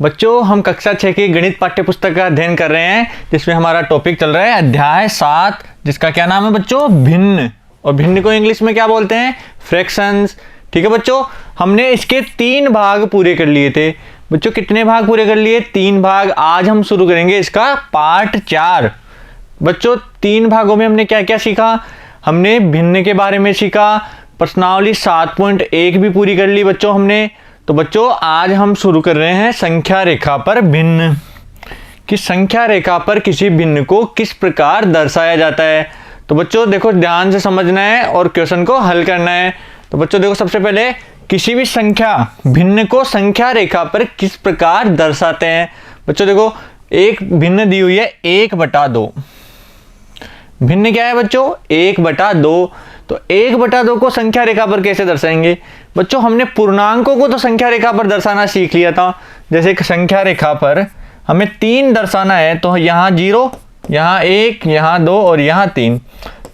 बच्चों, हम कक्षा 6 की गणित पाठ्य पुस्तक का अध्ययन कर रहे हैं, जिसमें हमारा टॉपिक चल रहा है अध्याय 7, जिसका क्या नाम है बच्चों? भिन्न। और भिन्न को इंग्लिश में क्या बोलते हैं? फ्रैक्शंस। ठीक है बच्चों, हमने इसके 3 भाग पूरे कर लिए थे। बच्चों कितने भाग पूरे कर लिए? 3 भाग। आज हम शुरू करेंगे इसका पार्ट 4। बच्चों 3 भागों में हमने क्या क्या सीखा? हमने भिन्न के बारे में सीखा, प्रश्नावली 7.1 भी पूरी कर ली बच्चों हमने। तो बच्चों आज हम शुरू कर रहे हैं संख्या रेखा पर भिन्न, कि संख्या रेखा पर किसी भिन्न को किस प्रकार दर्शाया जाता है। तो बच्चों देखो, ध्यान से समझना है और क्वेश्चन को हल करना है। तो बच्चों देखो, सबसे पहले किसी भी संख्या भिन्न को संख्या रेखा पर किस प्रकार दर्शाते हैं। बच्चों देखो, एक भिन्न दी हुई है 1/2। भिन्न क्या है बच्चों? 1/2। तो 1/2 को संख्या रेखा पर कैसे दर्शाएंगे? बच्चों हमने पूर्णांकों को तो संख्या रेखा पर दर्शाना सीख लिया था। जैसे एक संख्या रेखा पर हमें 3 दर्शाना है, तो यहाँ 0, यहाँ 1, यहाँ 2 और यहाँ 3।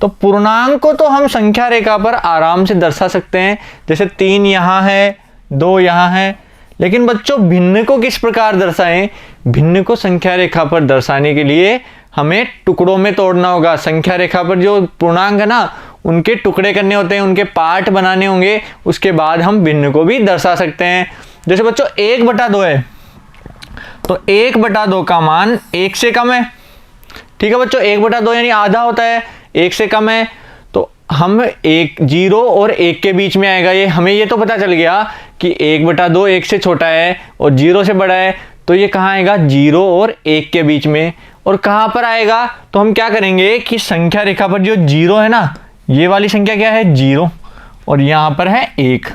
तो पूर्णांक को तो हम संख्या रेखा पर आराम से दर्शा सकते हैं, जैसे 3 यहाँ है, 2 यहाँ है। लेकिन बच्चों भिन्न को किस प्रकार दर्शाएं? भिन्न को संख्या रेखा पर दर्शाने के लिए हमें टुकड़ों में तोड़ना होगा। संख्या रेखा पर जो पूर्णांक है ना, उनके टुकड़े करने होते हैं, उनके पार्ट बनाने होंगे, उसके बाद हम भिन्न को भी दर्शा सकते हैं। जैसे बच्चों 1/2 है, तो 1/2 का मान 1 से कम है। ठीक है बच्चों, 1/2 यानी आधा होता है, 1 से कम है। तो हम 0 और 1 के बीच में आएगा ये। हमें ये तो पता चल गया कि 1/2 1 से छोटा है और 0 से बड़ा है, तो ये कहाँ आएगा? 0 और 1 के बीच में। और कहाँ पर आएगा? तो हम क्या करेंगे कि संख्या रेखा पर जो 0 है ना, ये वाली संख्या क्या है? 0, और यहाँ पर है 1।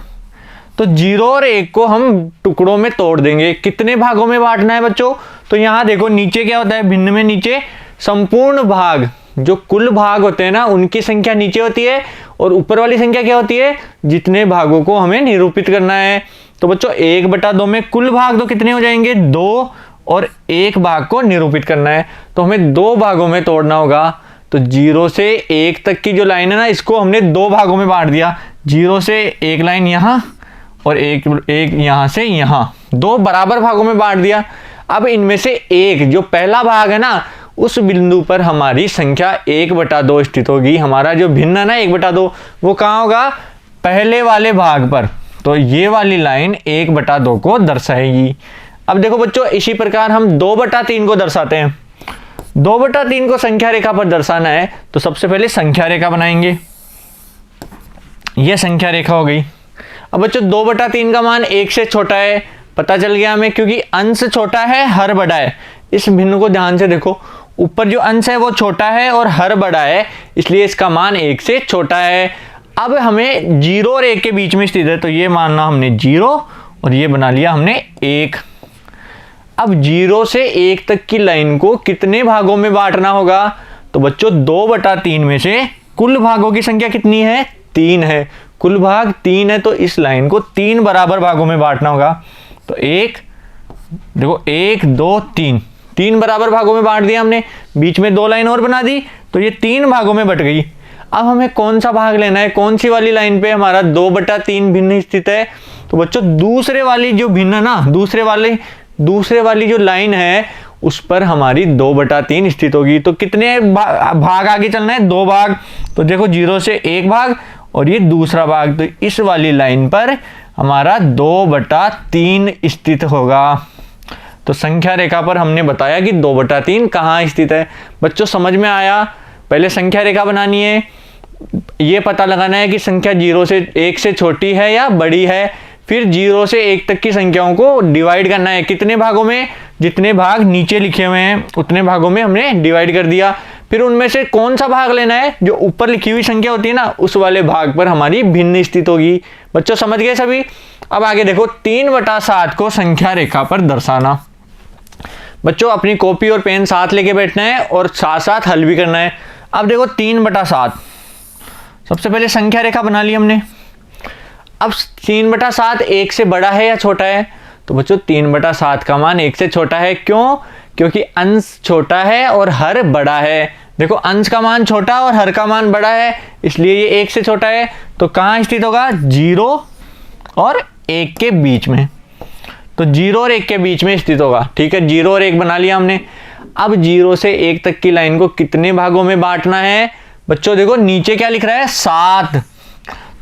तो 0 और 1 को हम टुकड़ों में तोड़ देंगे। कितने भागों में बांटना है बच्चों? तो यहाँ देखो, नीचे क्या होता है भिन्न में? नीचे संपूर्ण भाग, जो कुल भाग होते हैं ना, उनकी संख्या नीचे होती है, और ऊपर वाली संख्या क्या होती है? जितने भागों को हमें निरूपित करना है। तो बच्चों 1/2 में कुल भाग तो कितने हो जाएंगे? 2, और 1 भाग को निरूपित करना है, तो हमें 2 भागों में तोड़ना होगा। तो 0 से 1 तक की जो लाइन है ना, इसको हमने 2 भागों में बांट दिया। 0 से 1 लाइन यहाँ, और एक यहाँ से यहाँ, 2 बराबर भागों में बांट दिया। अब इनमें से एक जो पहला भाग है ना, उस बिंदु पर हमारी संख्या 1/2 स्थित होगी। हमारा जो भिन्न है ना 1/2, वो कहाँ होगा? पहले वाले भाग पर। तो ये वाली लाइन 1/2 को दर्शाएगी। अब देखो बच्चों, इसी प्रकार हम 2/3 को दर्शाते हैं। 2/3 को संख्या रेखा पर दर्शाना है, तो सबसे पहले संख्या रेखा बनाएंगे। यह संख्या रेखा हो गई। अब बच्चों 2/3 का मान 1 से छोटा है, पता चल गया हमें, क्योंकि अंश छोटा है, हर बड़ा है। इस भिन्न को ध्यान से देखो, ऊपर जो अंश है वो छोटा है और हर बड़ा है, इसलिए इसका मान 1 से छोटा है। अब हमें 0 और 1 के बीच में स्थित है, तो ये मानना हमने 0 और ये बना लिया हमने 1। अब 0 से 1 तक की लाइन को कितने भागों में बांटना होगा? तो बच्चों 2/3 में से कुल भागों की संख्या कितनी है? 3 है। कुल भाग 3 है, तो इस लाइन को 3 बराबर भागों में बांटना होगा। तो 1, देखो 1, 2, 3 बराबर भागों में बांट दिया हमने। बीच में 2 लाइन और बना दी, तो ये 3 भागों में बट गई। अब हमें कौन सा भाग लेना है? कौन सी वाली लाइन पे हमारा 2/3 भिन्न स्थित है? तो बच्चों दूसरे वाली जो भिन्न ना, दूसरे वाली जो लाइन है, उस पर हमारी 2/3 स्थित होगी। तो कितने भाग आगे चलना है? 2 भाग। तो देखो 0 से 1 भाग और ये दूसरा भाग, तो इस वाली लाइन पर हमारा 2/3 स्थित होगा। तो संख्या रेखा पर हमने बताया कि 2/3 कहाँ स्थित है। बच्चों समझ में आया? पहले संख्या रेखा बनानी है, ये पता लगाना है कि संख्या 0 से 1 से छोटी है या बड़ी है। फिर 0 से 1 तक की संख्याओं को डिवाइड करना है। कितने भागों में? जितने भाग नीचे लिखे हुए हैं उतने भागों में हमने डिवाइड कर दिया। फिर उनमें से कौन सा भाग लेना है? जो ऊपर लिखी हुई संख्या होती है ना, उस वाले भाग पर हमारी भिन्न स्थित होगी। बच्चों समझ गए सभी? अब आगे देखो, 3/7 को संख्या रेखा पर दर्शाना। बच्चों अपनी कॉपी और पेन साथ लेके बैठना है और साथ साथ हल भी करना है। अब देखो 3/7, सबसे पहले संख्या रेखा बना ली हमने। अब 3/7 1 से बड़ा है या छोटा है? तो बच्चों 3/7 का मान 1 से छोटा है। क्यों? क्योंकि अंश छोटा है और हर बड़ा है। देखो अंश का मान छोटा और हर का मान बड़ा है, इसलिए ये 1 से छोटा है। तो कहाँ स्थित होगा? 0 और 1 के बीच में। तो 0 और 1 के बीच में स्थित होगा। ठीक है, 0 और 1 बना लिया हमने। अब 0 से 1 तक की लाइन को कितने भागों में बांटना है बच्चों? देखो नीचे क्या लिख रहा है, 7।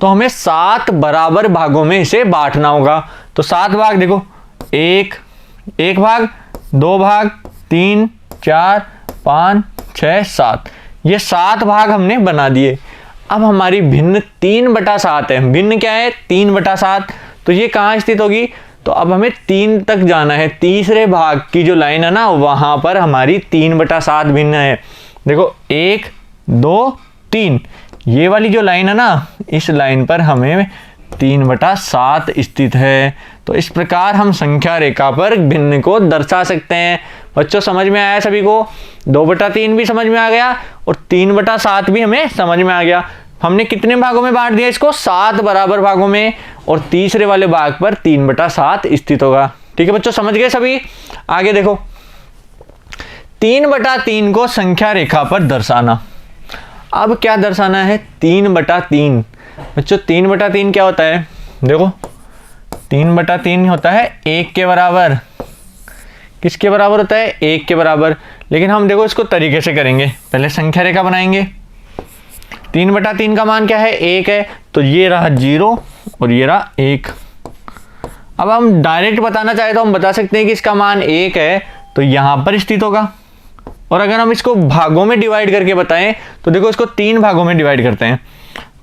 तो हमें 7 बराबर भागों में इसे बांटना होगा। तो 7 भाग देखो, 1 भाग, 2 भाग, 3, 4, 5, 6, 7, ये 7 भाग हमने बना दिए। अब हमारी भिन्न 3/7 है। भिन्न क्या है? 3/7। तो ये कहाँ स्थित होगी? तो अब हमें 3 तक जाना है। तीसरे भाग की जो लाइन है ना, वहां पर हमारी 3/7 भिन्न है। देखो 1, 2, 3, ये वाली जो लाइन है ना, इस लाइन पर हमें 3/7 स्थित है। तो इस प्रकार हम संख्या रेखा पर भिन्न को दर्शा सकते हैं। बच्चों समझ में आया सभी को? 2/3 भी समझ में आ गया और 3/7 भी हमें समझ में आ गया। हमने कितने भागों में बांट दिया इसको? 7 बराबर भागों में, और तीसरे वाले भाग पर 3/7 स्थित होगा। ठीक है बच्चों, समझ गए सभी? आगे देखो, 3/3 को संख्या रेखा पर दर्शाना। अब क्या दर्शाना है? 3/3। बच्चों 3/3 क्या होता है? देखो 3/3 होता है 1 के बराबर। किसके बराबर होता है? 1 के बराबर। लेकिन हम देखो इसको तरीके से करेंगे। पहले संख्या रेखा बनाएंगे। 3/3 का मान क्या है? 1 है। तो ये रहा 0 और ये रहा 1। अब हम डायरेक्ट बताना चाहे तो हम बता सकते हैं कि इसका मान 1 है, तो यहां पर स्थित होगा। और अगर हम इसको भागों में डिवाइड करके बताएं तो देखो इसको 3 भागों में डिवाइड करते हैं।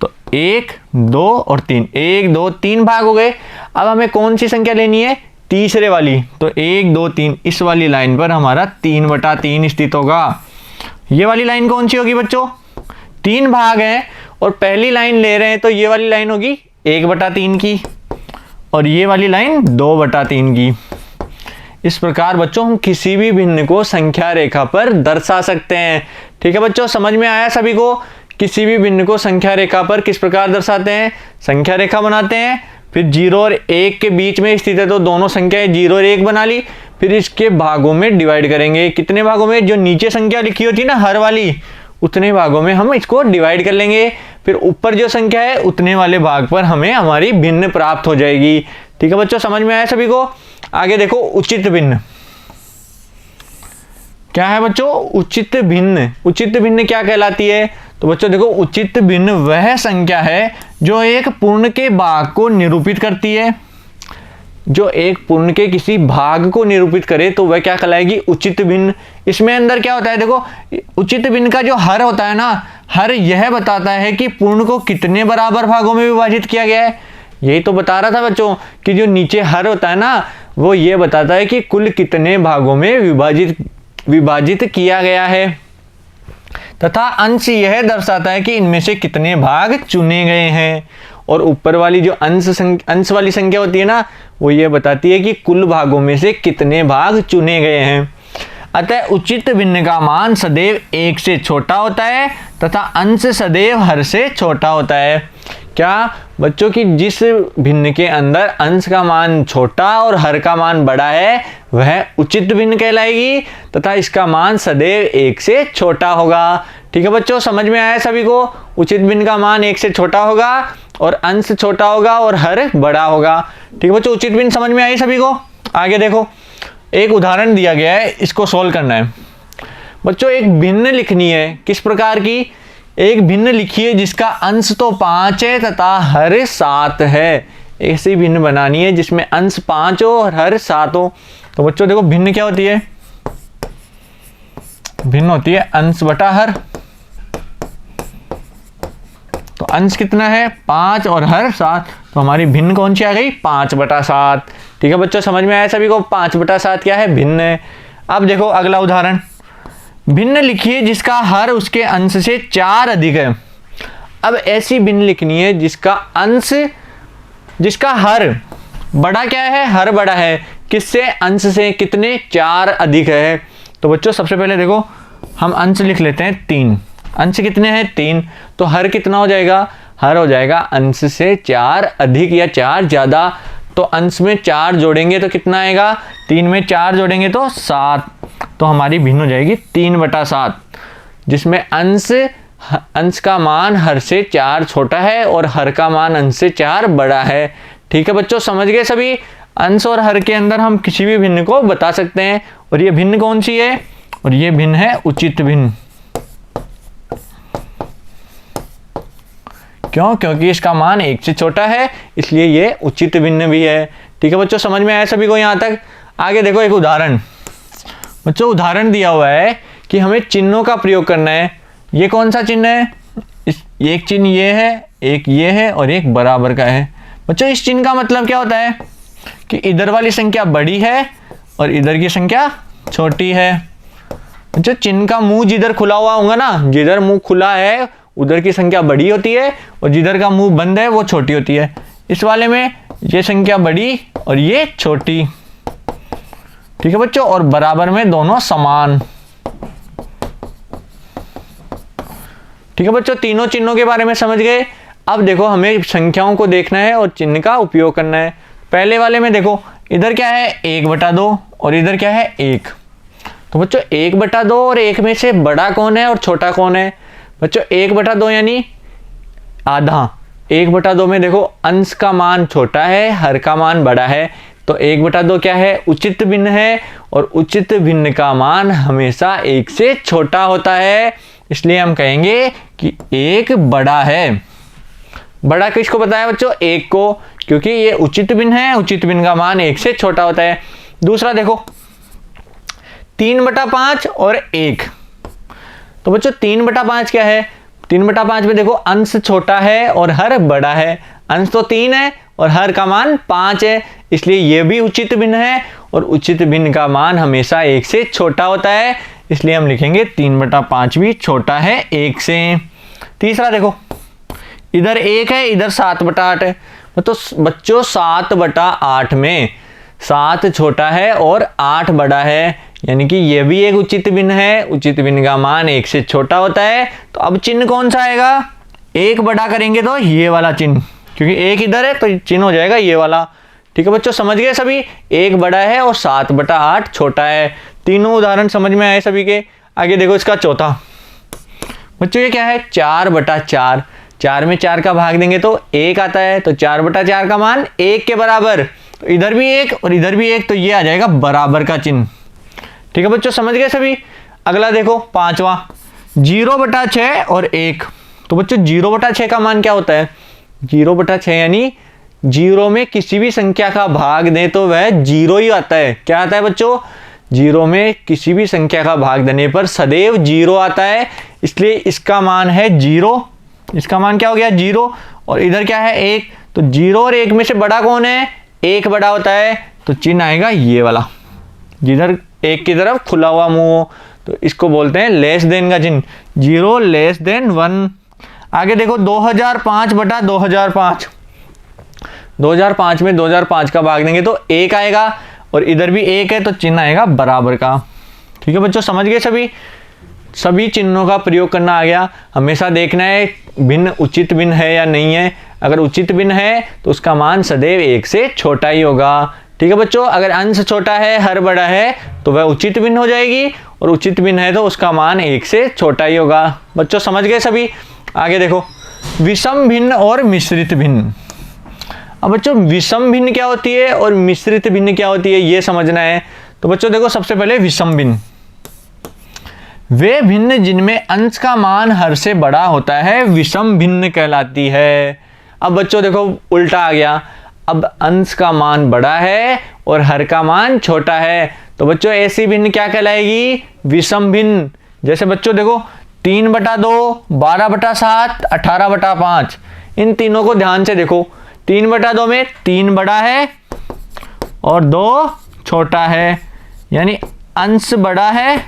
तो 1, 2 और 3, 1, 2, 3 भाग हो गए। अब हमें कौन सी संख्या लेनी है? तीसरे वाली। तो 1, 2, 3, इस वाली लाइन पर हमारा 3/3 स्थित होगा। ये वाली लाइन कौन सी होगी बच्चों? 3 भाग हैं और पहली लाइन ले रहे हैं, तो ये वाली लाइन होगी 1/3 की और ये वाली लाइन 2/3 की। इस प्रकार बच्चों हम किसी भी भिन्न को संख्या रेखा पर दर्शा सकते हैं। ठीक है बच्चों, समझ में आया सभी को? किसी भी भिन्न को संख्या रेखा पर किस प्रकार दर्शाते हैं? संख्या रेखा बनाते हैं, फिर 0 और 1 के बीच में स्थित है तो दोनों संख्याएं 0 और 1 बना ली। फिर इसके भागों में डिवाइड करेंगे। कितने भागों में? जो नीचे संख्या लिखी होती है ना हर वाली, उतने भागों में हम इसको डिवाइड कर लेंगे। फिर ऊपर जो संख्या है उतने वाले भाग पर हमें हमारी भिन्न प्राप्त हो जाएगी। ठीक है बच्चों, समझ में आया सभी को? आगे देखो, उचित भिन्न क्या है बच्चों? उचित भिन्न। उचित भिन्न क्या कहलाती है? तो बच्चों देखो, उचित भिन्न वह संख्या है जो एक पूर्ण के भाग को निरूपित करती है। जो एक पूर्ण के किसी भाग को निरूपित करे तो वह क्या कहलाएगी? उचित भिन्न। इसमें अंदर क्या होता है? देखो उचित भिन्न का जो हर होता है ना, हर यह बताता है कि पूर्ण को कितने बराबर भागों में विभाजित किया गया है। यही तो बता रहा था बच्चों कि जो नीचे हर होता है ना, वो ये बताता है कि कुल कितने भागों में विभाजित किया गया है, तथा अंश यह दर्शाता है कि इनमें से कितने भाग चुने गए हैं। और ऊपर वाली जो अंश वाली संख्या होती है ना, वो ये बताती है कि कुल भागों में से कितने भाग चुने गए हैं। अतः उचित भिन्न का मान सदैव 1 से छोटा होता है तथा अंश सदैव हर से छोटा होता है। क्या बच्चों की जिस भिन्न के अंदर अंश का मान छोटा और हर का मान बड़ा है वह उचित भिन्न कहलाएगी तथा इसका मान सदैव 1 से छोटा होगा। ठीक है बच्चों, समझ में आया सभी को? उचित भिन्न का मान 1 से छोटा होगा और अंश छोटा होगा और हर बड़ा होगा। ठीक है बच्चों, उचित भिन्न समझ में आई सभी को? आगे देखो, एक उदाहरण दिया गया है, इसको सोल्व करना है। बच्चों एक भिन्न लिखनी है। किस प्रकार की? एक भिन्न लिखिए जिसका अंश तो 5 है तथा हर 7 है। ऐसी भिन्न बनानी है जिसमें अंश 5 हो और हर 7 हो। तो बच्चों देखो भिन्न क्या होती है? भिन्न होती है अंश बटा हर। तो अंश कितना है? 5 और हर 7। तो हमारी भिन्न कौन सी आ गई? 5/7। ठीक है बच्चों, समझ में आया सभी को? 5/7 क्या है? भिन्न है। अब देखो अगला उदाहरण, भिन्न लिखिए जिसका हर उसके अंश से 4 अधिक है। अब ऐसी भिन्न लिखनी है जिसका हर बड़ा क्या है? हर बड़ा है। किससे? अंश से। कितने? 4 अधिक है। तो बच्चों सबसे पहले देखो हम अंश लिख लेते हैं 3। अंश कितने हैं? 3। तो हर कितना हो जाएगा? हर हो जाएगा अंश से 4 अधिक या 4 ज्यादा। तो अंश में 4 जोड़ेंगे तो कितना आएगा? 3 में 4 जोड़ेंगे तो 7। तो हमारी भिन्न हो जाएगी 3/7, जिसमें अंश का मान हर से 4 छोटा है और हर का मान अंश से 4 बड़ा है। ठीक है बच्चों, समझ गए सभी? अंश और हर के अंदर हम किसी भी भिन्न को बता सकते हैं। और ये भिन्न कौन सी है? और ये भिन्न है उचित भिन्न। क्यों? क्योंकि इसका मान 1 से छोटा है, इसलिए ये उचित भिन्न भी है। ठीक है बच्चों, समझ में आया सभी को यहाँ तक? आगे देखो एक उदाहरण। बच्चों उदाहरण दिया हुआ है कि हमें चिन्हों का प्रयोग करना है। ये कौन सा चिन्ह है? एक चिन्ह ये है, एक ये है और एक बराबर का है। बच्चों इस चिन्ह का मतलब क्या होता है कि इधर वाली संख्या बड़ी है और इधर की संख्या छोटी है। बच्चों चिन्ह का मुंह जिधर खुला हुआ होगा ना, जिधर मुंह खुला है उधर की संख्या बड़ी होती है और जिधर का मुंह बंद है वो छोटी होती है। इस वाले में ये संख्या बड़ी और ये छोटी। ठीक है बच्चों, और बराबर में दोनों समान। ठीक है बच्चों, तीनों चिन्हों के बारे में समझ गए। अब देखो हमें संख्याओं को देखना है और चिन्ह का उपयोग करना है। पहले वाले में देखो इधर क्या है 1/2 और इधर क्या है 1। तो बच्चों 1/2 और 1 में से बड़ा कौन है और छोटा कौन है? बच्चों 1/2 यानी आधा। 1/2 में देखो अंश का मान छोटा है, हर का मान बड़ा है। तो 1/2 क्या है? उचित भिन्न है और उचित भिन्न का मान हमेशा 1 से छोटा होता है, इसलिए हम कहेंगे कि 1 बड़ा है। बड़ा किसको बताया बच्चों? 1 को, क्योंकि ये उचित भिन्न है, उचित भिन्न का मान 1 से छोटा होता है। दूसरा देखो 3/5 और 1। तो बच्चों 3/5 क्या है? 3/5 में देखो अंश छोटा है और हर बड़ा है। अंश तो 3 है और हर का मान 5 है, इसलिए ये भी उचित भिन्न है और उचित भिन्न का मान हमेशा 1 से छोटा होता है, इसलिए हम लिखेंगे 3/5 भी छोटा है 1 से। तीसरा देखो इधर 1 है, इधर 7/8 है। तो बच्चों 7/8 में 7 छोटा है और 8 बड़ा है, यानी कि ये भी एक उचित भिन्न है। उचित भिन्न का मान 1 से छोटा होता है। तो अब चिन्ह कौन सा आएगा? 1 बड़ा करेंगे तो ये वाला चिन्ह, क्योंकि 1 इधर है तो चिन्ह हो जाएगा ये वाला। ठीक है बच्चों, समझ गए सभी? 1 बड़ा है और 7/8 छोटा है। तीनों उदाहरण समझ में आए सभी के? आगे देखो इसका चौथा। बच्चों ये क्या है? 4/4। 4 में 4 का भाग देंगे तो 1 आता है, तो 4/4 का मान 1 के बराबर। तो इधर भी 1 और इधर भी 1, तो ये आ जाएगा बराबर का चिन्ह। ठीक है बच्चों, समझ गए सभी? अगला देखो पांचवा 0/6 और 1। तो बच्चों 0/6 का मान क्या होता है? 0/6 यानी 0 में किसी भी संख्या का भाग दें तो वह 0 ही आता है। क्या आता है बच्चों? 0 में किसी भी संख्या का भाग देने पर सदैव 0 आता है, इसलिए इसका मान है 0। इसका मान क्या हो गया? 0। और इधर क्या है? 1। तो 0 और 1 में से बड़ा कौन है? 1 बड़ा होता है, तो चिन्ह आएगा ये वाला, जिधर 1 की तरफ खुला हुआ मुंह हो, तो इसको बोलते हैं लेस देन का चिन्ह। 0 लेस देन 1। आगे देखो 2005/2005। 2005 में 2005 का भाग देंगे तो 1 आएगा और इधर भी 1 है, तो चिन्ह आएगा बराबर का। ठीक है बच्चों, समझ गए सभी? सभी चिन्हों का प्रयोग करना आ गया। हमेशा देखना है भिन्न उचित भिन्न है या नहीं है। अगर उचित भिन्न है तो उसका मान सदैव 1 से छोटा ही होगा। ठीक है बच्चों, अगर अंश छोटा है, हर बड़ा है, तो वह उचित भिन्न हो जाएगी, और उचित भिन्न है तो उसका मान 1 से छोटा ही होगा। बच्चों समझ गए सभी? आगे देखो विषम भिन्न और मिश्रित भिन्न। अब बच्चों विषम भिन्न क्या होती है और मिश्रित भिन्न क्या होती है, ये समझना है। तो बच्चों देखो सबसे पहले विषम भिन्न। वे भिन्न जिनमें अंश का मान हर से बड़ा होता है विषम भिन्न कहलाती है। अब बच्चों देखो उल्टा आ गया। अब अंश का मान बड़ा है और हर का मान छोटा है, तो बच्चों ऐसी भिन्न क्या कहलाएगी? विषम भिन्न। जैसे बच्चों देखो 3/2, 12/7, 18/5। इन तीनों को ध्यान से देखो। 3/2 में 3 बड़ा है और 2 छोटा है, यानी अंश बड़ा है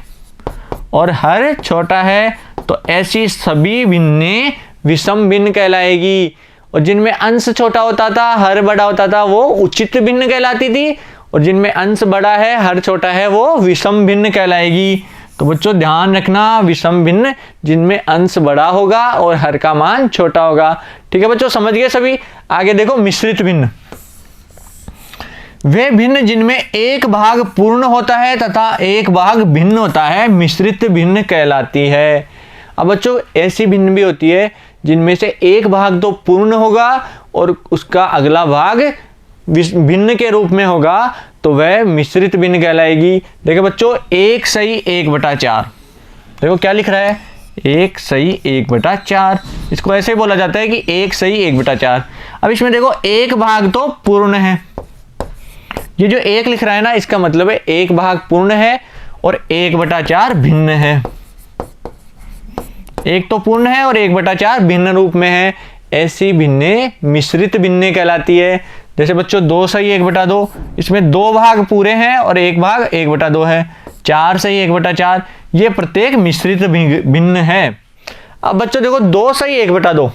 और हर छोटा है, तो ऐसी सभी भिन्नें विषम भिन्न कहलाएगी। और जिनमें अंश छोटा होता था, हर बड़ा होता था, वो उचित भिन्न कहलाती थी, और जिनमें अंश बड़ा है, हर छोटा है, वो विषम भिन्न कहलाएगी। तो बच्चों ध्यान रखना, विषम भिन्न जिनमें अंश बड़ा होगा और हर का मान छोटा होगा। ठीक है बच्चों, समझ गए सभी? आगे देखो मिश्रित भिन्न। वे भिन्न जिनमें एक भाग पूर्ण होता है तथा एक भाग भिन्न होता है मिश्रित भिन्न कहलाती है। अब बच्चों ऐसी भिन्न भी होती है जिनमें से एक भाग तो पूर्ण होगा और उसका अगला भाग भिन्न के रूप में होगा तो वह मिश्रित भिन्न कहलाएगी। देखो बच्चों, 1 सही 1/4, देखो क्या लिख रहा है, 1 सही 1/4, इसको ऐसे बोला जाता है कि 1 सही 1/4। अब इसमें देखो 1 भाग तो पूर्ण है, ये जो 1 लिख रहा है ना, इसका मतलब है 1 भाग पूर्ण है और 1/4 भिन्न है। 1 तो पूर्ण है और 1/4 भिन्न रूप में है, ऐसी भिन्ने मिश्रित भिन्ने कहलाती है। जैसे बच्चों 2 सही 1/2, इसमें 2 भाग पूरे हैं और 1 भाग 1/2 है। 4 सही 1/4, ये प्रत्येक मिश्रित भिन्न है। अब बच्चों देखो 2 सही 1/2,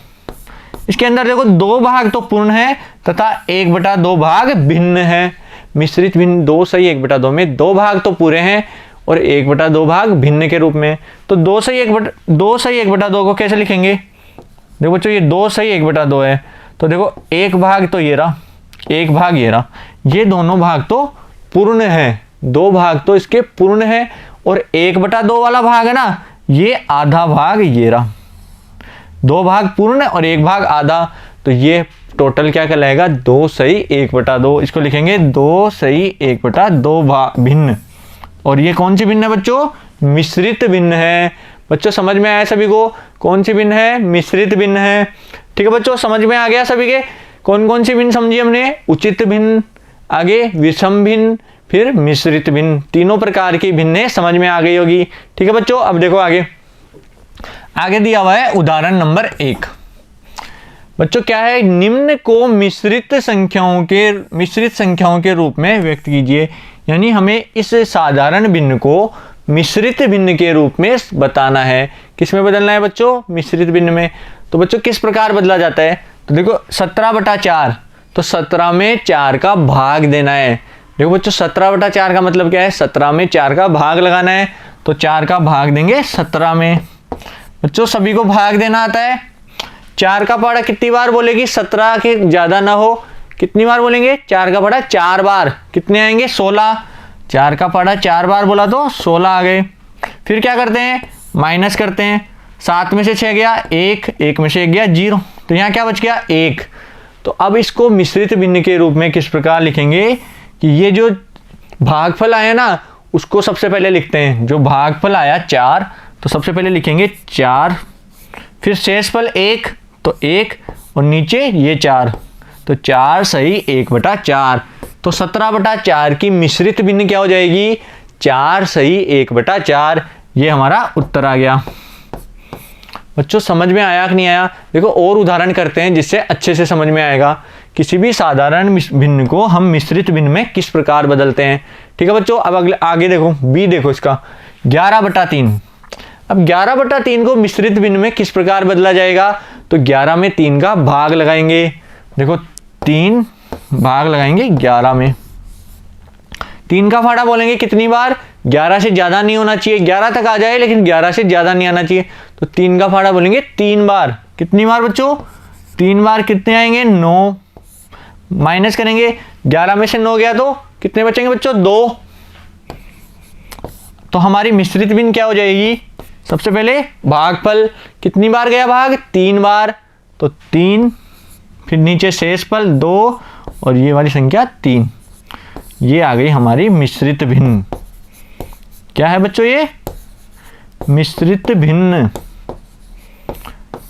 इसके अंदर देखो 2 भाग तो पूर्ण है तथा 1/2 भाग भिन्न है। मिश्रित भिन्न 2 सही 1/2 में 2 भाग तो पूरे हैं और 1/2 भाग भिन्न के रूप में। तो 2 सही 1/2 को कैसे लिखेंगे, देखो बच्चों ये 2 सही 1/2 है, तो देखो 1 भाग तो ये रहा, 1 भाग ये रहा, ये दोनों भाग तो पूर्ण है, 2 भाग तो इसके पूर्ण है और 1/2 वाला भाग है ना, ये आधा भाग ये रहा। 2 भाग पूर्ण और 1 भाग आधा, तो ये टोटल क्या कहलाएगा, 2 सही 1/2। इसको लिखेंगे 2 सही 1/2 भिन्न। और ये कौन सी भिन्न है बच्चों, मिश्रित भिन्न है। बच्चों समझ में आया सभी को, कौन सी भिन्न है, मिश्रित भिन्न है। ठीक है बच्चों, समझ में आ गया सभी के, कौन कौन सी भिन्न समझी हमने, उचित भिन्न, आगे विषम भिन्न, फिर मिश्रित भिन्न, तीनों प्रकार की भिन्नें समझ में आ गई होगी। ठीक है बच्चों, अब देखो आगे दिया हुआ है उदाहरण नंबर 1। बच्चों क्या है, निम्न को मिश्रित संख्याओं के रूप में व्यक्त कीजिए। यानी हमें इस साधारण भिन्न को मिश्रित भिन्न के रूप में बताना है। किस में बदलना है बच्चों, मिश्रित भिन्न में। तो बच्चों किस प्रकार बदला जाता है, तो देखो 17/4, तो 17 में 4 का भाग देना है। देखो बच्चों 17/4 का मतलब क्या है, 17 में 4 का भाग लगाना है, तो 4 का भाग देंगे 17 में। बच्चों सभी को भाग देना आता है। 4 का पहाड़ा कितनी बार बोलेगी, 17 के ज्यादा ना हो, कितनी बार बोलेंगे, 4 का पहाड़ा 4 बार, कितने आएंगे 16। 4 का पहाड़ा 4 बार बोला तो 16 आ गए। फिर क्या करते हैं, माइनस करते हैं, 7 में से 6 गया 1, 1 में से 1 गया 0, तो यहाँ क्या बच गया 1। तो अब इसको मिश्रित भिन्न के रूप में किस प्रकार लिखेंगे कि ये जो भागफल आया ना, उसको सबसे पहले लिखते हैं। जो भागफल आया 4, तो सबसे पहले लिखेंगे 4, फिर शेषफल 1, तो 1 और नीचे ये 4, तो 4 सही 1/4। तो 17/4 की मिश्रित भिन्न क्या हो जाएगी, 4 सही 1/4। ये हमारा उत्तर आ गया। बच्चों समझ में आया कि नहीं आया, देखो और उदाहरण करते हैं जिससे अच्छे से समझ में आएगा किसी भी साधारण भिन्न को हम मिश्रित भिन्न में किस प्रकार बदलते हैं। ठीक है बच्चों, अब आगे देखो बी, देखो इसका 11/3। अब 11/3 को मिश्रित भिन्न में किस प्रकार बदला जाएगा, तो 11 में 3 का भाग लगाएंगे। देखो 3 भाग लगाएंगे 11 में, 3 का फाड़ा बोलेंगे कितनी बार, 11 से ज्यादा नहीं होना चाहिए, 11 तक आ जाए लेकिन 11 से ज्यादा नहीं आना चाहिए। तो 3 का फाड़ा बोलेंगे 3 बार, कितनी बार बच्चों, 3 बार, कितने आएंगे 9। माइनस करेंगे, 11 में से 9 गया तो कितने बचेंगे बच्चों 2। तो हमारी मिश्रित भिन्न क्या हो जाएगी, सबसे पहले भागफल कितनी बार गया भाग, 3 बार, तो 3, फिर नीचे शेषफल 2 और ये वाली संख्या 3। ये आ गई हमारी मिश्रित भिन्न। क्या है बच्चों, ये मिश्रित भिन्न।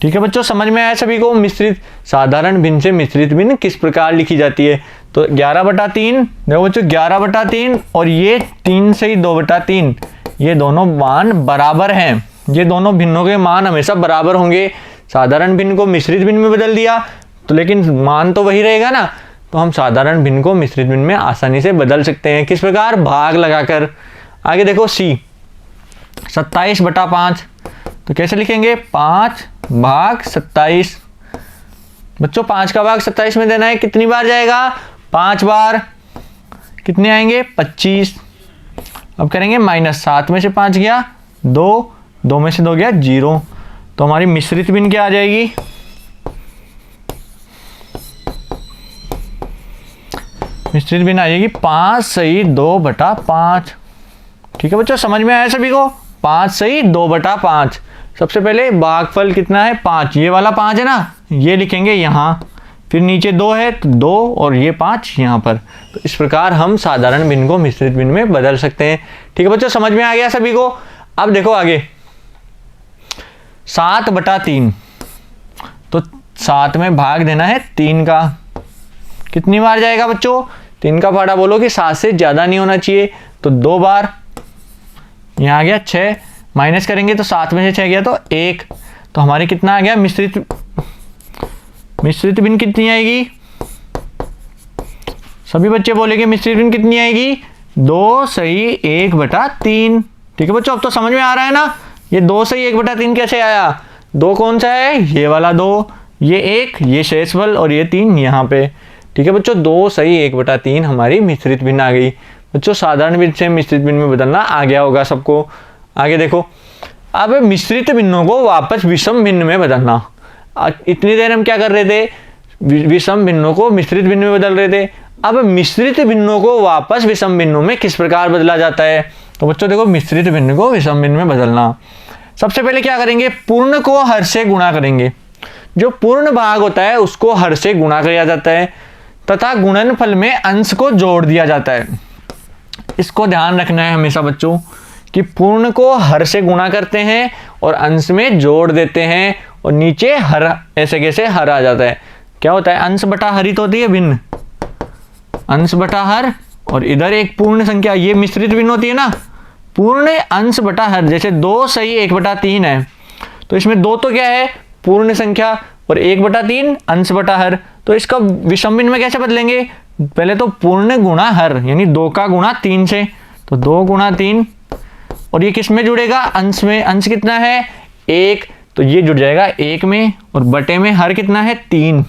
ठीक है बच्चों, समझ में आया सभी को, मिश्रित साधारण भिन्न से मिश्रित भिन्न किस प्रकार लिखी जाती है। तो 11/3, देखो बच्चों 11/3 और ये 3 सही 2/3, ये दोनों मान बराबर हैं। ये दोनों भिन्नों के मान हमेशा बराबर होंगे। साधारण भिन्न को मिश्रित भिन्न में बदल दिया तो लेकिन मान तो वही रहेगा ना, तो हम साधारण भिन्न को मिश्रित भिन्न में आसानी से बदल सकते हैं। किस प्रकार, भाग लगाकर। आगे देखो सी 27/5, तो कैसे लिखेंगे, 5 भाग 27। बच्चों 5 का भाग 27 में देना है, कितनी बार जाएगा, 5 बार, कितने आएंगे 25। अब करेंगे माइनस, 7 में से 5 गया 2, 2 में से 2 गया 0, तो हमारी मिश्रित भिन्न क्या आ जाएगी, मिश्रित भिन्न आ जाएगी 5 सही 2/5। ठीक है बच्चों, समझ में आया सभी को, 5 सही 2/5। सबसे पहले भागफल कितना है 5, ये वाला 5 है ना, ये लिखेंगे यहाँ, फिर नीचे 2 है तो 2 और ये 5 यहाँ पर। तो इस प्रकार हम साधारण भिन्न को मिश्रित भिन्न में बदल सकते हैं। ठीक है बच्चों, समझ में आ गया सभी को। अब देखो आगे 7/3, तो 7 में भाग देना है 3 का। कितनी बार जाएगा बच्चों? 3 का फाड़ा बोलो कि 7 से ज़्यादा नहीं होना चाहिए, तो 2 बार। यहाँ आ गया 6, माइनस करेंगे तो 7 में से 6 गया तो 1। तो हमारे कितना आ गया? मिश्रित भिन्न कितनी आएगी? सभी बच्चे बोलेंगे मिश्रित भिन्न कितनी आएगी? 2 सही 1/3। ठीक है बच्चों, अब तो समझ में आ रहा है ना ये 2 सही 1/3 कैसे आया? 2 कौन सा है? ये वाला 2, ये 1, ये शेष बल और ये 3 यहाँ पे। ठीक है बच्चों, 2 सही 1/3 हमारी मिश्रित भिन्न आ गई। बच्चों साधारण भिन्न से मिश्रित भिन्न में बदलना आ गया होगा सबको। आगे देखो, अब मिश्रित भिन्नों को वापस विषम भिन्न में बदलना। इतनी देर हम क्या कर रहे थे? विषम भिन्नों को मिश्रित भिन्न में बदल रहे थे। अब मिश्रित भिन्नों को वापस विषम भिन्नों में किस प्रकार बदला जाता है? तो बच्चों देखो, मिश्रित भिन्न को विषम भिन्न में बदलना, सबसे पहले क्या करेंगे? पूर्ण को हर से गुणा करेंगे। जो पूर्ण भाग होता है उसको हर से गुणा किया जाता है तथा गुणनफल में अंश को जोड़ दिया जाता है। इसको ध्यान रखना है हमेशा बच्चों कि पूर्ण को हर से गुणा करते हैं और अंश में जोड़ देते हैं और नीचे हर ऐसे कैसे हर आ जाता है। क्या होता है? अंश बटा हर ही तो होती है भिन्न, अंश बटा हर, और इधर एक पूर्ण संख्या, ये मिश्रित भिन्न होती है ना, पूर्ण अंश बटा हर। जैसे 2 सही 1/3 है, तो इसमें 2 तो क्या है? पूर्ण संख्या, और 1/3 अंश बटा हर। तो इसका विषम भिन्न में कैसे बदलेंगे? पहले तो पूर्ण गुणा हर, यानी 2 का गुणा 3 से, तो 2 गुणा 3, और ये किस में जुड़ेगा? अंश में। अंश कितना है? 1, तो ये जुड़ जाएगा 1 में, और बटे में हर कितना है? 3।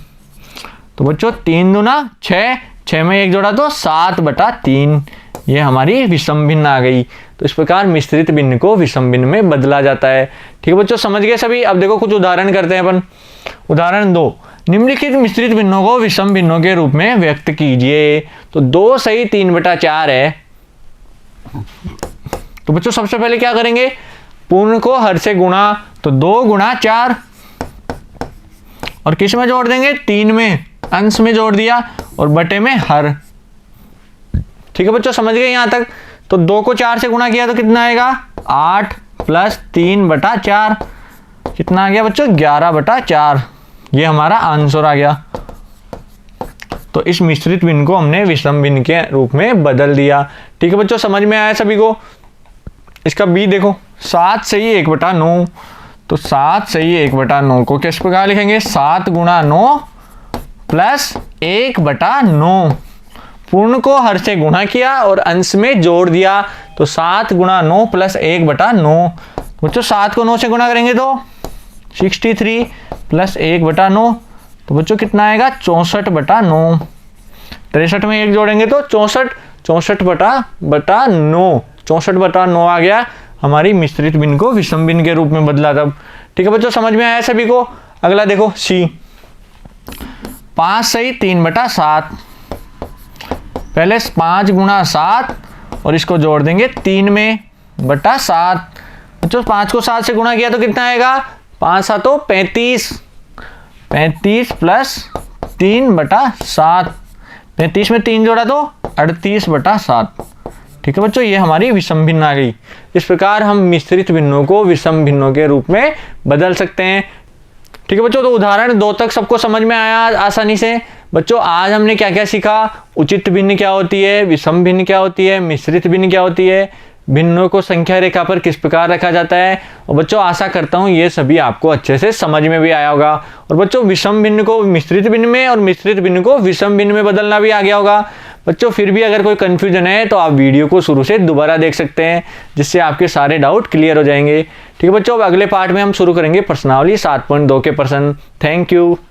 तो बच्चों 3 दूना 6, 6 में 1 जोड़ा तो 7/3, ये हमारी विषम भिन्न आ गई। तो इस प्रकार मिश्रित भिन्न को विषम भिन्न में बदला जाता है। ठीक है बच्चों, समझ गए सभी। अब देखो कुछ उदाहरण करते हैं अपन। उदाहरण 2, निम्नलिखित मिश्रित भिन्नों को विषम भिन्नों के रूप में व्यक्त कीजिए। तो 2 सही 3/4 है। तो बच्चों सबसे पहले क्या करेंगे? पूर्ण को हर से गुणा, तो 2 गुणा 4, और किस में जोड़ देंगे? 3 में, अंश में जोड़ दिया, और बटे में हर। ठीक है बच्चों, समझ गए यहाँ तक। तो 2 को 4 से गुणा किया तो कितना आएगा? 8 + 3/4, कितना आ गया बच्चों? 11/4। ये हमारा आंसर आ गया। तो इस मिश्रित भिन्न को हमने विषम भिन्न के रूप में बदल दिया। ठीक है बच्चों, समझ में आया सभी को। इसका बी देखो, 7 सही 1/9, तो 7 सही 1/9 को किस प्रकार लिखेंगे? 7 गुणा 9 + 1/9। पूर्ण को हर से गुणा किया और अंश में जोड़ दिया, तो 7 गुणा 9 + 1/9। बच्चों 7 को 9 से गुणा करेंगे तो 63 + 1/9, तो बच्चों कितना आएगा? 64/9। 63 में 1 जोड़ेंगे तो 64, 64/9, 64/9 आ गया। हमारी मिश्रित भिन्न को विषम भिन्न के रूप में बदला तब। ठीक है बच्चों, समझ में आया सभी को। अगला देखो सी, 5 सही 3/7। पहले 5 गुणा 7 और इसको जोड़ देंगे 3 में बटा 7। बच्चों 5 को 7 से गुणा किया तो कितना आएगा? 5 7 35, 35 + 3/7। 35 में 3 जोड़ा तो 38/7। ठीक है बच्चों, ये हमारी विषम भिन्न आ गई। इस प्रकार हम मिश्रित भिन्नों को विषम भिन्नों के रूप में बदल सकते हैं। ठीक है बच्चों, तो उदाहरण 2 तक सबको समझ में आया आसानी से। बच्चों आज हमने क्या क्या सीखा? उचित भिन्न क्या होती है, विषम भिन्न क्या होती है, मिश्रित भिन्न क्या होती है, भिन्नों को संख्या रेखा पर किस प्रकार रखा जाता है। और बच्चों आशा करता हूँ ये सभी आपको अच्छे से समझ में भी आया होगा। और बच्चों विषम भिन्न को मिश्रित भिन्न में और मिश्रित भिन्न को विषम भिन्न में बदलना भी आ गया होगा। बच्चों फिर भी अगर कोई कन्फ्यूजन है तो आप वीडियो को शुरू से दोबारा देख सकते हैं, जिससे आपके सारे डाउट क्लियर हो जाएंगे। ठीक है बच्चों, अब अगले पार्ट में हम शुरू करेंगे प्रश्नावली 7.2 के प्रश्न। Thank you.